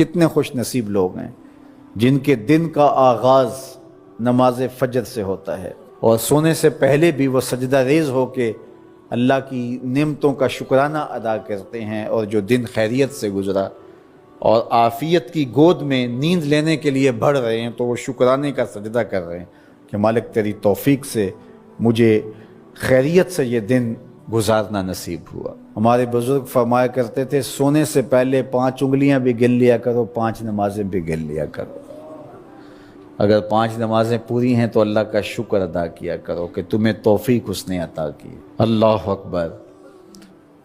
کتنے خوش نصیب لوگ ہیں جن کے دن کا آغاز نماز فجر سے ہوتا ہے اور سونے سے پہلے بھی وہ سجدہ ریز ہو کے اللہ کی نعمتوں کا شکرانہ ادا کرتے ہیں، اور جو دن خیریت سے گزرا اور عافیت کی گود میں نیند لینے کے لیے بڑھ رہے ہیں تو وہ شکرانے کا سجدہ کر رہے ہیں کہ مالک تیری توفیق سے مجھے خیریت سے یہ دن گزارنا نصیب ہوا۔ ہمارے بزرگ فرمایا کرتے تھے سونے سے پہلے 5 انگلیاں بھی گن لیا کرو، 5 نمازیں بھی گن لیا کرو۔ اگر 5 نمازیں پوری ہیں تو اللہ کا شکر ادا کیا کرو کہ تمہیں توفیق اس نے عطا کی۔ اللہ اکبر۔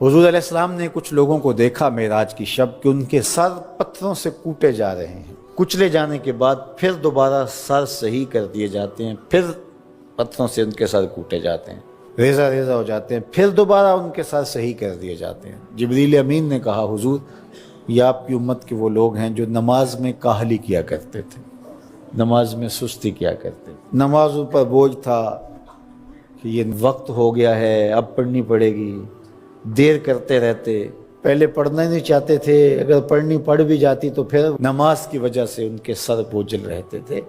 حضور علیہ السلام نے کچھ لوگوں کو دیکھا معراج کی شب کہ ان کے سر پتھروں سے کوٹے جا رہے ہیں، کچلے جانے کے بعد پھر دوبارہ سر صحیح کر دیے جاتے ہیں، پھر پتھروں سے ان کے سر کوٹے جاتے ہیں، ریزہ ریزہ ہو جاتے ہیں، پھر دوبارہ ان کے سر صحیح کر دیے جاتے ہیں۔ جبریل امین نے کہا حضور یہ آپ کی امت کے وہ لوگ ہیں جو نماز میں کاہلی کیا کرتے تھے، نماز میں سستی کیا کرتے تھے، نماز پر بوجھ تھا کہ یہ وقت ہو گیا ہے اب پڑھنی پڑے گی، دیر کرتے رہتے، پہلے پڑھنا ہی نہیں چاہتے تھے، اگر پڑھنی پڑھ بھی جاتی تو پھر نماز کی وجہ سے ان کے سر بوجھل رہتے تھے۔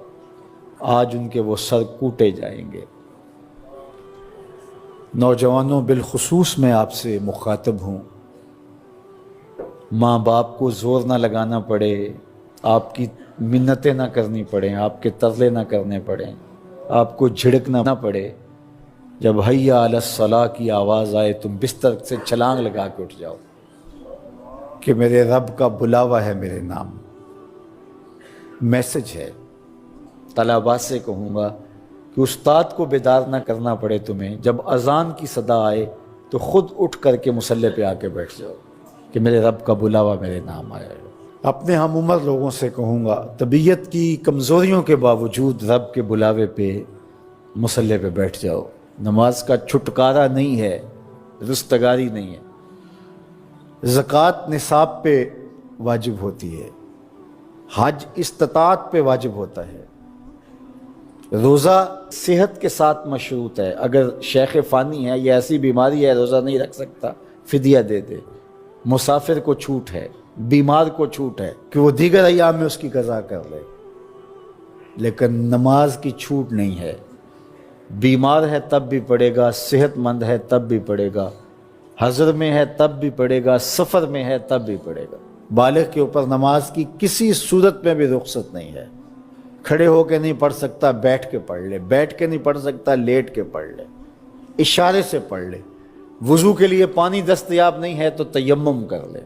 آج ان کے وہ سر کوٹے جائیں گے۔ نوجوانوں بالخصوص میں آپ سے مخاطب ہوں، ماں باپ کو زور نہ لگانا پڑے، آپ کی منتیں نہ کرنی پڑیں، آپ کے ترلے نہ کرنے پڑیں، آپ کو جھڑکنا نہ پڑے، جب حیا علی الصلاۃ کی آواز آئے تم بستر سے چھلانگ لگا کے اٹھ جاؤ کہ میرے رب کا بلاوا ہے میرے نام۔ میسج ہے۔ طلباء سے کہوں گا کہ استاد کو بیدار نہ کرنا پڑے تمہیں، جب اذان کی صدا آئے تو خود اٹھ کر کے مصلی پہ آ کے بیٹھ جاؤ کہ میرے رب کا بلاوا میرے نام آیا ہے۔ اپنے ہم عمر لوگوں سے کہوں گا طبیعت کی کمزوریوں کے باوجود رب کے بلاوے پہ مصلی پہ بیٹھ جاؤ۔ نماز کا چھٹکارا نہیں ہے، رستگاری نہیں ہے۔ زکوٰۃ نصاب پہ واجب ہوتی ہے، حج استطاعت پہ واجب ہوتا ہے، روزہ صحت کے ساتھ مشروط ہے، اگر شیخ فانی ہے یا ایسی بیماری ہے روزہ نہیں رکھ سکتا فدیہ دے دے۔ مسافر کو چھوٹ ہے، بیمار کو چھوٹ ہے کہ وہ دیگر ایام میں اس کی قضا کر لے، لیکن نماز کی چھوٹ نہیں ہے۔ بیمار ہے تب بھی پڑھے گا، صحت مند ہے تب بھی پڑھے گا، حضر میں ہے تب بھی پڑھے گا، سفر میں ہے تب بھی پڑھے گا۔ بالغ کے اوپر نماز کی کسی صورت میں بھی رخصت نہیں ہے۔ کھڑے ہو کے نہیں پڑھ سکتا بیٹھ کے پڑھ لے، بیٹھ کے نہیں پڑھ سکتا لیٹ کے پڑھ لے، اشارے سے پڑھ لے، وضو کے لیے پانی دستیاب نہیں ہے تو تیمم کر لے،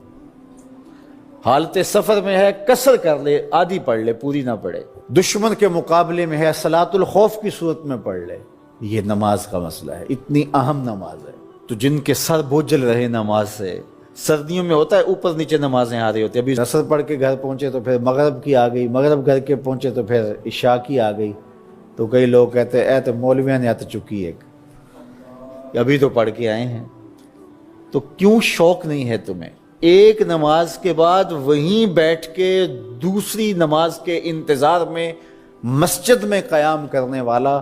حالت سفر میں ہے قصر کر لے، آدھی پڑھ لے پوری نہ پڑھے، دشمن کے مقابلے میں ہے صلاۃ الخوف کی صورت میں پڑھ لے۔ یہ نماز کا مسئلہ ہے، اتنی اہم نماز ہے۔ تو جن کے سر بوجھل رہے نماز سے، سردیوں میں ہوتا ہے اوپر نیچے نمازیں آ رہی ہوتی ہیں، ابھی عصر پڑھ کے گھر پہنچے تو پھر مغرب کی آ گئی، مغرب گھر کے پہنچے تو پھر عشاء کی آ گئی، تو کئی لوگ کہتے ہیں اے تو مولویاں نے آت چکی ایک، ابھی تو پڑھ کے آئے ہیں۔ تو کیوں شوق نہیں ہے تمہیں؟ ایک نماز کے بعد وہیں بیٹھ کے دوسری نماز کے انتظار میں مسجد میں قیام کرنے والا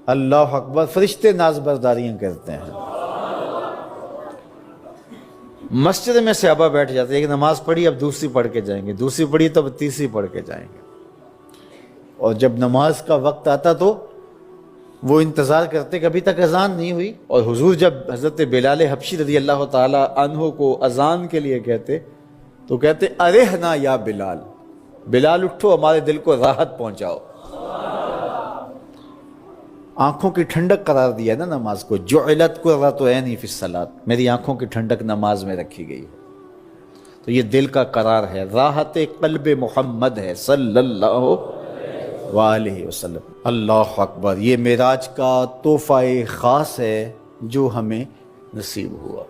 اللہ اکبر، فرشتے ناز برداریاں کرتے ہیں۔ مسجد میں صحابہ بیٹھ جاتے ہیں، ایک نماز پڑھی اب دوسری پڑھ کے جائیں گے، دوسری پڑھی تو اب تیسری پڑھ کے جائیں گے، اور جب نماز کا وقت آتا تو وہ انتظار کرتے کہ ابھی تک اذان نہیں ہوئی۔ اور حضور جب حضرت بلال حبشی رضی اللہ تعالی عنہ کو اذان کے لیے کہتے تو کہتے ارحنا یا بلال، بلال اٹھو ہمارے دل کو راحت پہنچاؤ۔ آنکھوں کی ٹھنڈک قرار دیا نا نماز کو، جعلت قرۃ عینی فی الصلاۃ، میری آنکھوں کی ٹھنڈک نماز میں رکھی گئی ہے۔ تو یہ دل کا قرار ہے، راحت قلب محمد ہے صلی اللہ وآلہ وسلم۔ اللہ اکبر، یہ معراج کا تحفہ خاص ہے جو ہمیں نصیب ہوا۔